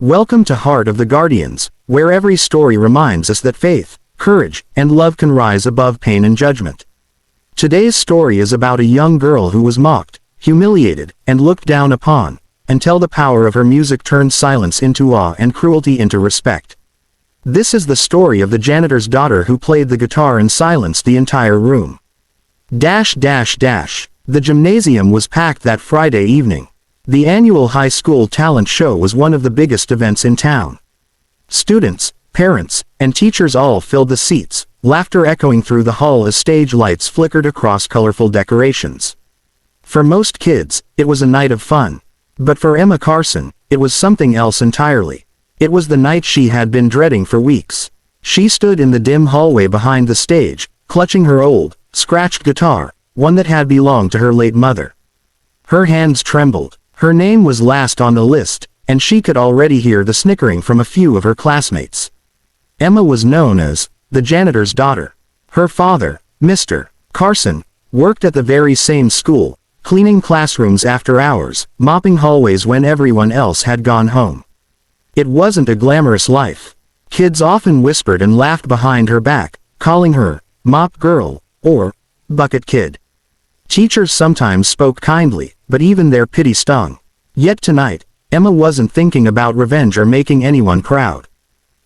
Welcome to Heart of the Guardians, where every story reminds us that faith, courage, and love can rise above pain and judgment. Today's story is about a young girl who was mocked, humiliated, and looked down upon, until the power of her music turned silence into awe and cruelty into respect. This is the story of the janitor's daughter who played the guitar and silenced the entire room. The gymnasium was packed that Friday evening. The annual high school talent show was one of the biggest events in town. Students, parents, and teachers all filled the seats, laughter echoing through the hall as stage lights flickered across colorful decorations. For most kids, it was a night of fun. But for Emma Carson, it was something else entirely. It was the night she had been dreading for weeks. She stood in the dim hallway behind the stage, clutching her old, scratched guitar, one that had belonged to her late mother. Her hands trembled. Her name was last on the list, and she could already hear the snickering from a few of her classmates. Emma was known as the janitor's daughter. Her father, Mr. Carson, worked at the very same school, cleaning classrooms after hours, mopping hallways when everyone else had gone home. It wasn't a glamorous life. Kids often whispered and laughed behind her back, calling her mop girl or bucket kid. Teachers sometimes spoke kindly, but even their pity stung. Yet tonight, Emma wasn't thinking about revenge or making anyone proud.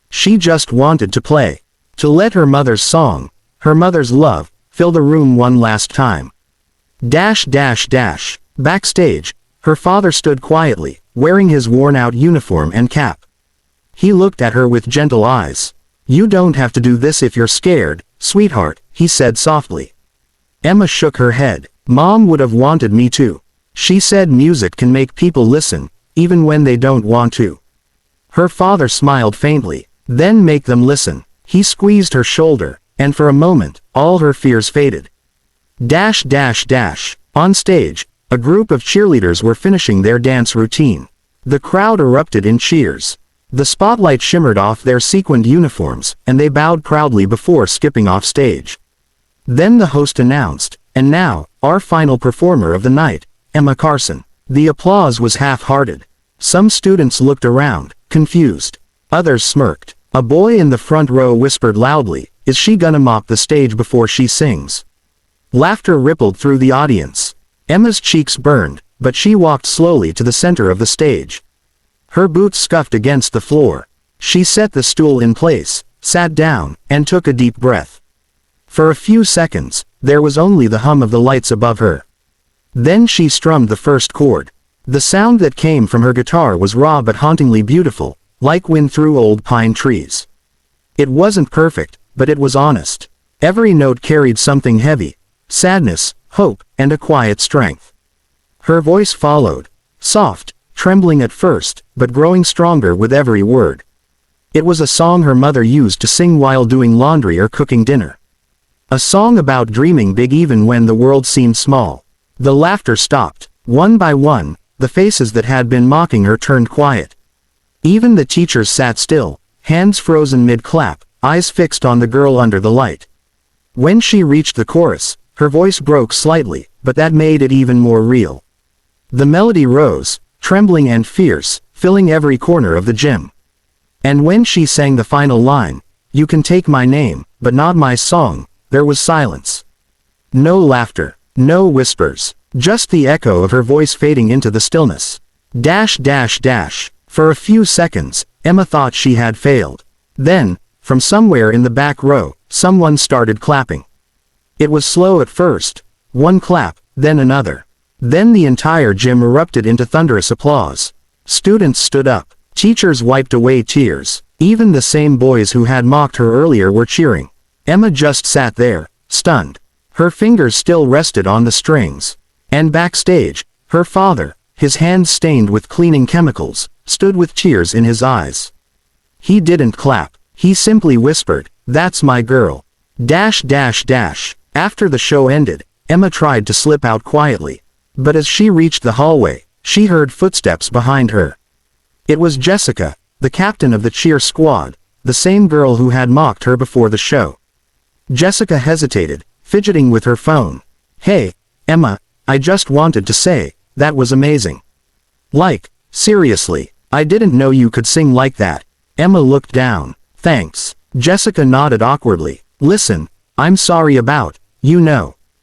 She just wanted to play. To let her mother's song, her mother's love, fill the room one last time. Backstage, her father stood quietly, wearing his worn-out uniform and cap. He looked at her with gentle eyes. "You don't have to do this if you're scared, sweetheart," he said softly. Emma shook her head. "Mom would have wanted me to. She said music can make people listen, even when they don't want to." Her father smiled faintly. "Then make them listen." He squeezed her shoulder, and for a moment, all her fears faded. On stage, a group of cheerleaders were finishing their dance routine. The crowd erupted in cheers. The spotlight shimmered off their sequined uniforms, and they bowed proudly before skipping off stage. Then the host announced, "And now, our final performer of the night, Emma Carson." The applause was half-hearted. Some students looked around, confused. Others smirked. A boy in the front row whispered loudly, "Is she gonna mop the stage before she sings?" Laughter rippled through the audience. Emma's cheeks burned, but she walked slowly to the center of the stage. Her boots scuffed against the floor. She set the stool in place, sat down, and took a deep breath. For a few seconds, there was only the hum of the lights above her. Then she strummed the first chord. The sound that came from her guitar was raw but hauntingly beautiful, like wind through old pine trees. It wasn't perfect, but it was honest. Every note carried something heavy, sadness, hope, and a quiet strength. Her voice followed, soft, trembling at first, but growing stronger with every word. It was a song her mother used to sing while doing laundry or cooking dinner. A song about dreaming big even when the world seemed small. The laughter stopped. One by one, the faces that had been mocking her turned quiet. Even the teachers sat still, hands frozen mid-clap, eyes fixed on the girl under the light. When she reached the chorus, her voice broke slightly, but that made it even more real. The melody rose, trembling and fierce, filling every corner of the gym. And when she sang the final line, "You can take my name, but not my song," there was silence. No laughter, no whispers, just the echo of her voice fading into the stillness. For a few seconds, Emma thought she had failed. Then, from somewhere in the back row, someone started clapping. It was slow at first. One clap, then another. Then the entire gym erupted into thunderous applause. Students stood up. Teachers wiped away tears. Even the same boys who had mocked her earlier were cheering. Emma just sat there, stunned. Her fingers still rested on the strings. And backstage, her father, his hands stained with cleaning chemicals, stood with tears in his eyes. He didn't clap. He simply whispered, "That's my girl." After the show ended, Emma tried to slip out quietly. But as she reached the hallway, she heard footsteps behind her. It was Jessica, the captain of the cheer squad, the same girl who had mocked her before the show. Jessica hesitated, fidgeting with her phone. "Hey, Emma, I just wanted to say, that was amazing. Like, seriously, I didn't know you could sing like that. Emma looked down. Thanks. Jessica nodded awkwardly. Listen, I'm sorry about,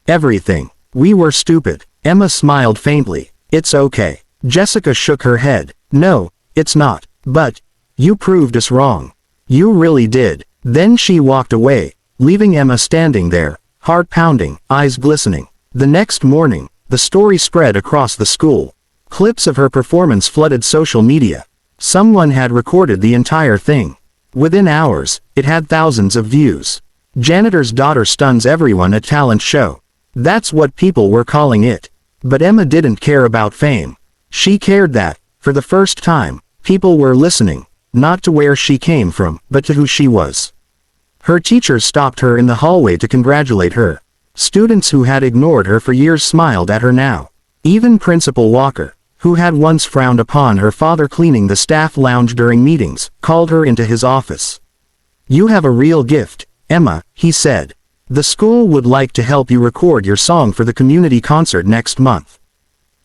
everything. We were stupid. Emma smiled faintly. It's okay. Jessica shook her head. No, it's not. But, you proved us wrong. You really did. Then she walked away, leaving Emma standing there, heart pounding, eyes glistening. The next morning, the story spread across the school. Clips of her performance flooded social media. Someone had recorded the entire thing. Within hours, it had thousands of views. Janitor's daughter stuns everyone at talent show. That's what people were calling it. But Emma didn't care about fame. She cared that, for the first time, people were listening, not to where she came from, but to who she was. Her teachers stopped her in the hallway to congratulate her. Students who had ignored her for years smiled at her now. Even Principal Walker, who had once frowned upon her father cleaning the staff lounge during meetings, called her into his office. You have a real gift, Emma, he said. The school would like to help you record your song for the community concert next month.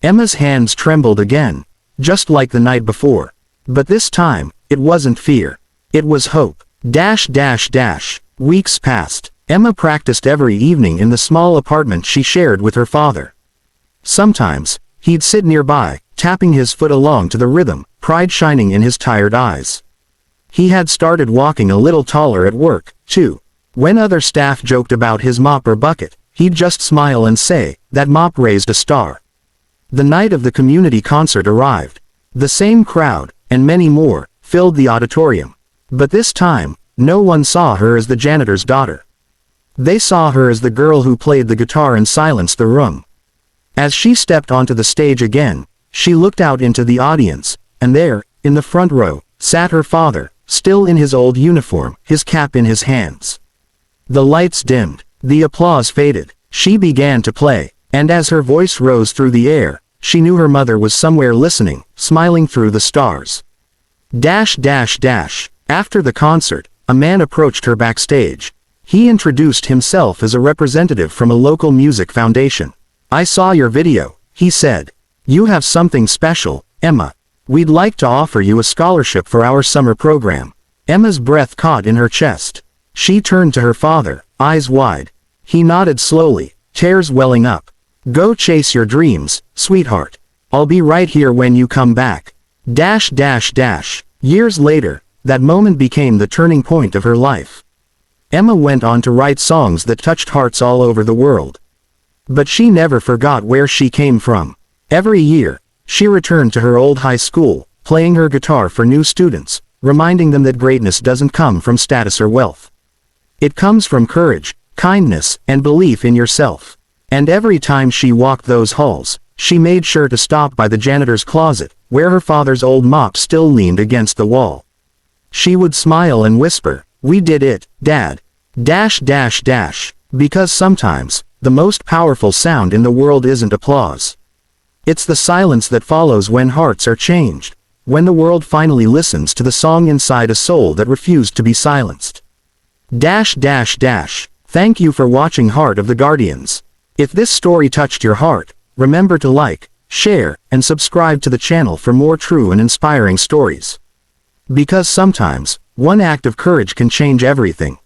Emma's hands trembled again, just like the night before. But this time, it wasn't fear. It was hope. Weeks passed. Emma practiced every evening in the small apartment she shared with her father. Sometimes, he'd sit nearby, tapping his foot along to the rhythm, pride shining in his tired eyes. He had started walking a little taller at work, too. When other staff joked about his mop or bucket, he'd just smile and say, that mop raised a star. The night of the community concert arrived. The same crowd, and many more, filled the auditorium. But this time, no one saw her as the janitor's daughter. They saw her as the girl who played the guitar and silenced the room. As she stepped onto the stage again, she looked out into the audience, and there, in the front row, sat her father, still in his old uniform, his cap in his hands. The lights dimmed. The applause faded. She began to play, and as her voice rose through the air, she knew her mother was somewhere listening, smiling through the stars. After the concert, a man approached her backstage. He introduced himself as a representative from a local music foundation. I saw your video, he said. You have something special, Emma. We'd like to offer you a scholarship for our summer program. Emma's breath caught in her chest. She turned to her father, eyes wide. He nodded slowly, tears welling up. Go chase your dreams, sweetheart. I'll be right here when you come back. Years later, that moment became the turning point of her life. Emma went on to write songs that touched hearts all over the world. But she never forgot where she came from. Every year, she returned to her old high school, playing her guitar for new students, reminding them that greatness doesn't come from status or wealth. It comes from courage, kindness, and belief in yourself. And every time she walked those halls, she made sure to stop by the janitor's closet, where her father's old mop still leaned against the wall. She would smile and whisper, "We did it, Dad." Because sometimes, the most powerful sound in the world isn't applause. It's the silence that follows when hearts are changed. When the world finally listens to the song inside a soul that refused to be silenced. Thank you for watching Heart of the Guardians. If this story touched your heart, remember to like, share, and subscribe to the channel for more true and inspiring stories. Because sometimes, one act of courage can change everything.